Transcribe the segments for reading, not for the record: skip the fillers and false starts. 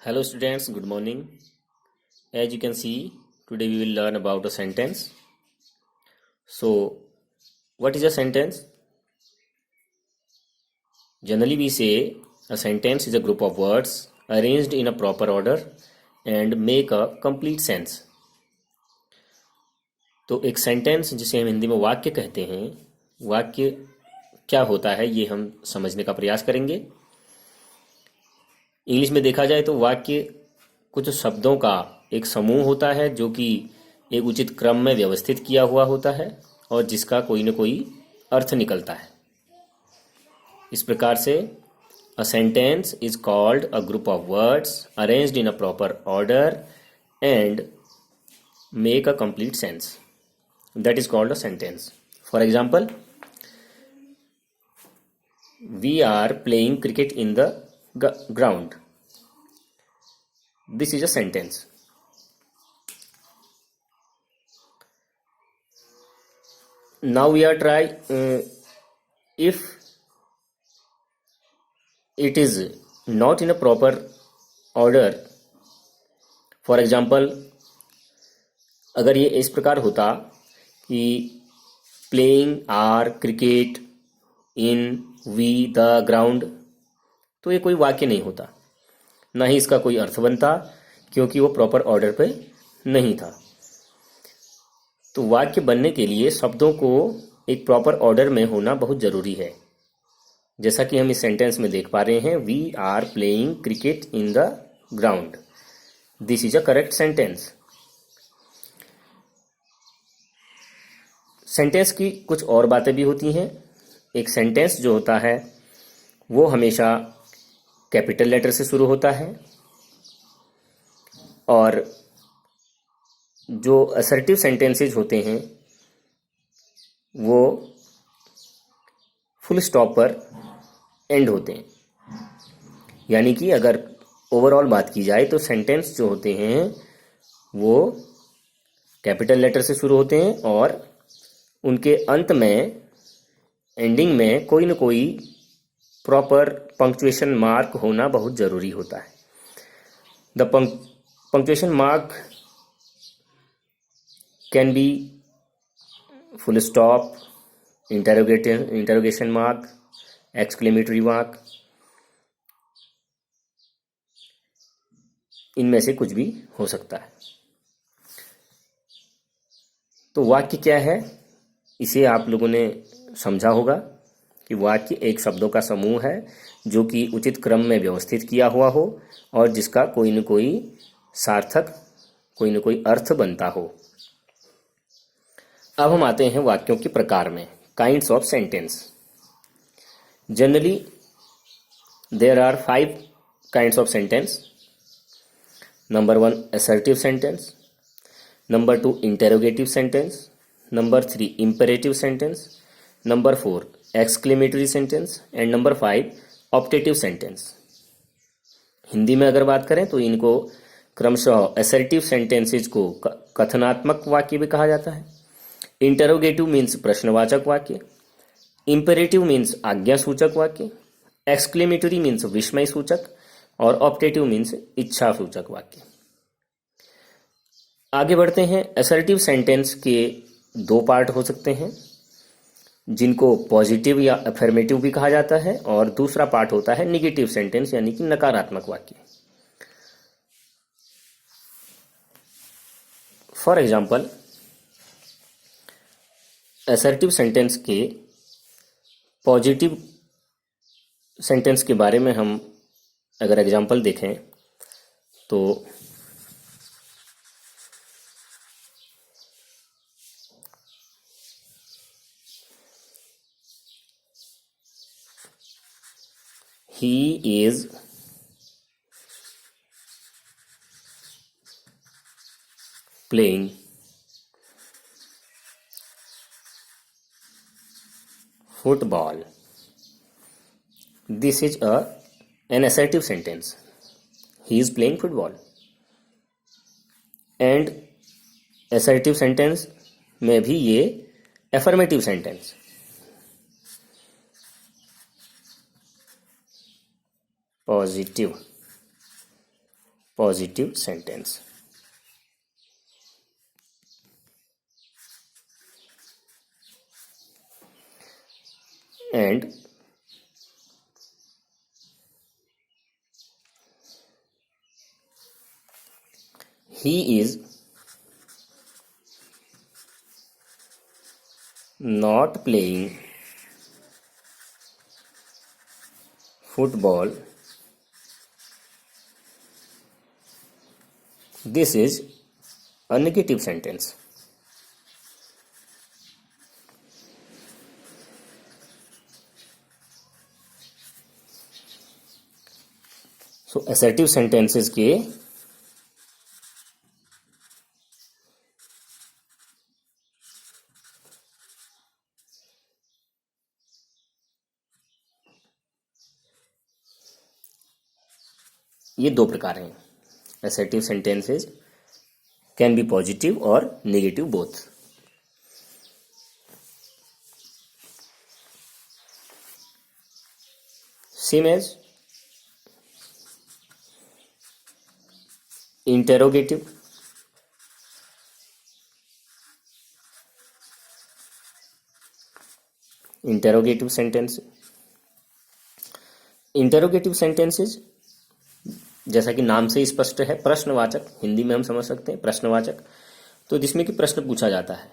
Hello students, good morning. As you can see, today we will learn about a sentence. So, what is a sentence? Generally we say a sentence is a group of words arranged in a proper order and make a complete sense. तो एक sentence जिसे हम हिंदी में वाक्य कहते हैं, वाक्य क्या होता है ये हम समझने का प्रयास करेंगे। इंग्लिश में देखा जाए तो वाक्य कुछ शब्दों का एक समूह होता है जो कि एक उचित क्रम में व्यवस्थित किया हुआ होता है और जिसका कोई न कोई अर्थ निकलता है। इस प्रकार से a sentence is called a group of words arranged in a proper order and make a complete sense, that is called a sentence. For example, we are playing cricket in the ground. This is a sentence. Now we are try if it is not in a proper order. For example, अगर ये इस प्रकार होता कि playing are cricket in we the ground, तो ये कोई वाक्य नहीं होता, ना ही इसका कोई अर्थ बनता क्योंकि वो प्रॉपर ऑर्डर पे नहीं था। तो वाक्य बनने के लिए शब्दों को एक प्रॉपर ऑर्डर में होना बहुत ज़रूरी है। जैसा कि हम इस सेंटेंस में देख पा रहे हैं, we are playing cricket in the ground, this is a correct sentence. Sentence की कुछ और बातें भी होती हैं। एक सेंटेंस जो होता है वो हमेशा कैपिटल लेटर से शुरू होता है और जो असर्टिव सेंटेंसेज होते हैं वो फुल स्टॉप पर एंड होते हैं। यानी कि अगर ओवरऑल बात की जाए तो सेंटेंस जो होते हैं वो कैपिटल लेटर से शुरू होते हैं और उनके अंत में, एंडिंग में कोई न कोई प्रॉपर पंक्चुएशन मार्क होना बहुत ज़रूरी होता है। The punctuation mark can be full stop, interrogation mark, exclamatory mark, इनमें से कुछ भी हो सकता है। तो वाक्य क्या है, इसे आप लोगों ने समझा होगा कि वाक्य एक शब्दों का समूह है जो कि उचित क्रम में व्यवस्थित किया हुआ हो और जिसका कोई न कोई सार्थक, कोई न कोई अर्थ बनता हो। अब हम आते हैं वाक्यों के प्रकार में, kinds of sentence. Generally there are 5 kinds of sentence. Number 1 assertive sentence, number 2 interrogative sentence, number 3 imperative sentence, number 4 exclamatory sentence and number 5 optative sentence. Hindi में अगर बात करें तो इनको क्रमशः असर्टिव सेंटेंसेज को कथनात्मक वाक्य भी कहा जाता है। इंटरोगेटिव मीन्स प्रश्नवाचक वाक्य, इंपेरेटिव मीन्स आज्ञा सूचक वाक्य, एक्सक्लेमेटरी मीन्स विस्मय सूचक और ऑप्टेटिव मीन्स इच्छा सूचक वाक्य। आगे बढ़ते हैं। असर्टिव सेंटेंस के 2 पार्ट हो सकते हैं जिनको पॉजिटिव या अफर्मेटिव भी कहा जाता है और दूसरा पार्ट होता है निगेटिव सेंटेंस यानी कि नकारात्मक वाक्य। फॉर एग्जाम्पल, असर्टिव सेंटेंस के पॉजिटिव सेंटेंस के बारे में हम अगर एग्जाम्पल देखें तो he is playing football. This is an assertive sentence. He is playing football. And assertive sentence में भी ये affirmative sentence, positive positive sentence. And he is not playing football. This is a negative sentence. So assertive sentences के ये दो प्रकार हैं. Assertive sentences can be positive or negative both. Same as interrogative. Interrogative sentence. Interrogative sentences जैसा कि नाम से स्पष्ट है, प्रश्नवाचक, हिंदी में हम समझ सकते हैं प्रश्नवाचक. तो जिसमें कि प्रश्न पूछा जाता है.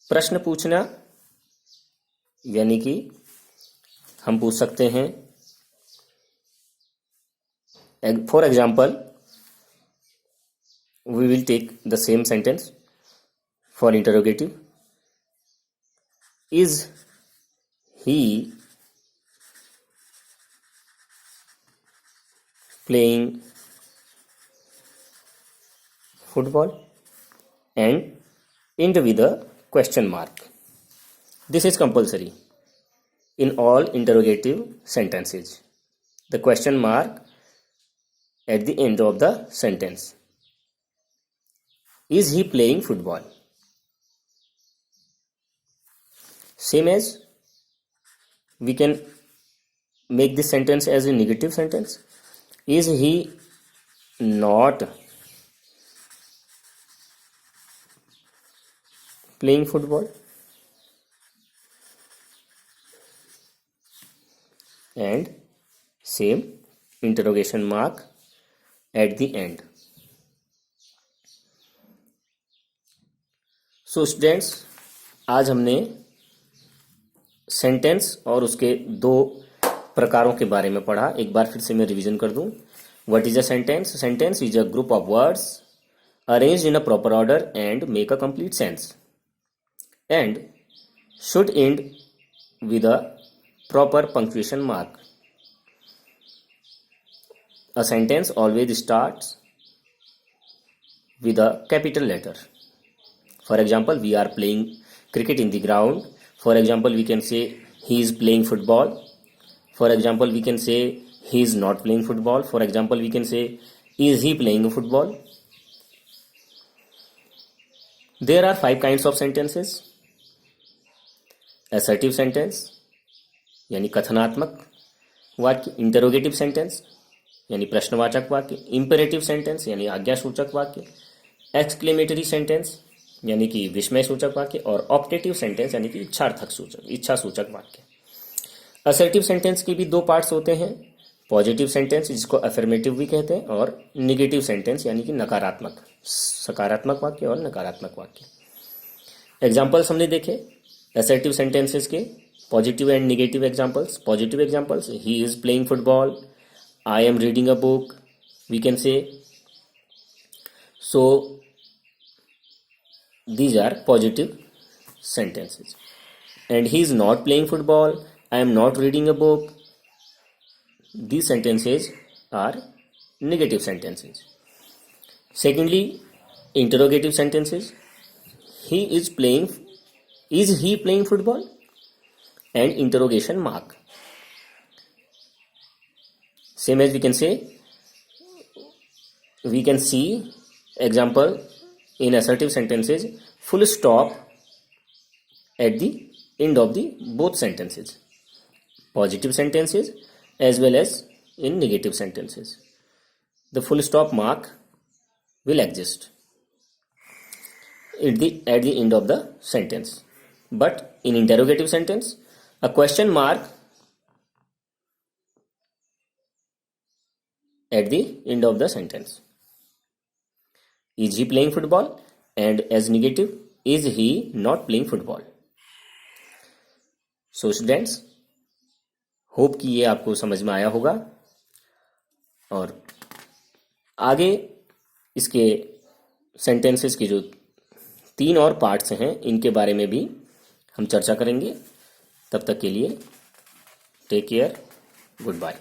प्रश्न पूछना यानी कि हम पूछ सकते हैं, for example we will take the same sentence for interrogative. Is he playing football, and end with a question mark. This is compulsory in all interrogative sentences. The question mark at the end of the sentence. Is he playing football? Same as we can make this sentence as a negative sentence. Is he not playing football? And same interrogation mark at the end. So students, आज हमने sentence और उसके दो प्रकारों के बारे में पढ़ा. एक बार फिर से मैं रिवीजन कर दूं. What is a sentence? Sentence is a group of words arranged in a proper order and make a complete sense and should end with a proper punctuation mark. A sentence always starts with a capital letter. For example, we are playing cricket in the ground. For example, we can say he is playing football. For example, we can say he is not playing football. For example, we can say is he playing football? There are 5 kinds of sentences. Assertive sentence यानी कथनात्मक वाक्य. Interrogative sentence यानी प्रश्नवाचक वाक्य. Imperative sentence यानी आज्ञासूचक वाक्य. Exclamatory sentence यानी कि विस्मय सूचक वाक्य. और Optative sentence यानी कि इच्छा सूचक वाक्य. असर्टिव सेंटेंस के भी दो पार्ट्स होते हैं. पॉजिटिव सेंटेंस जिसको अफर्मेटिव भी कहते हैं, और निगेटिव सेंटेंस यानी कि नकारात्मक, सकारात्मक वाक्य और नकारात्मक वाक्य. एग्जाम्पल्स हमने देखे असर्टिव सेंटेंसेस के. Positive and negative examples. Positive examples, he is playing football, I am reading a book, we can say. So these are positive sentences. And he is not playing football, I am not reading a book. These sentences are negative sentences. Secondly, interrogative sentences. Is he playing football? And interrogation mark. Same as we can say, we can see example in assertive sentences, full stop at the end of the both sentences. Positive sentences as well as in negative sentences. the full stop mark will exist at the end of the sentence. But in interrogative sentence, a question mark at the end of the sentence. Is he playing football? And as negative, is he not playing football? So students, hope कि ये आपको समझ में आया होगा और आगे इसके सेंटेंसेस के जो 3 और पार्ट्स हैं इनके बारे में भी हम चर्चा करेंगे. तब तक के लिए टेक केयर, गुड बाय.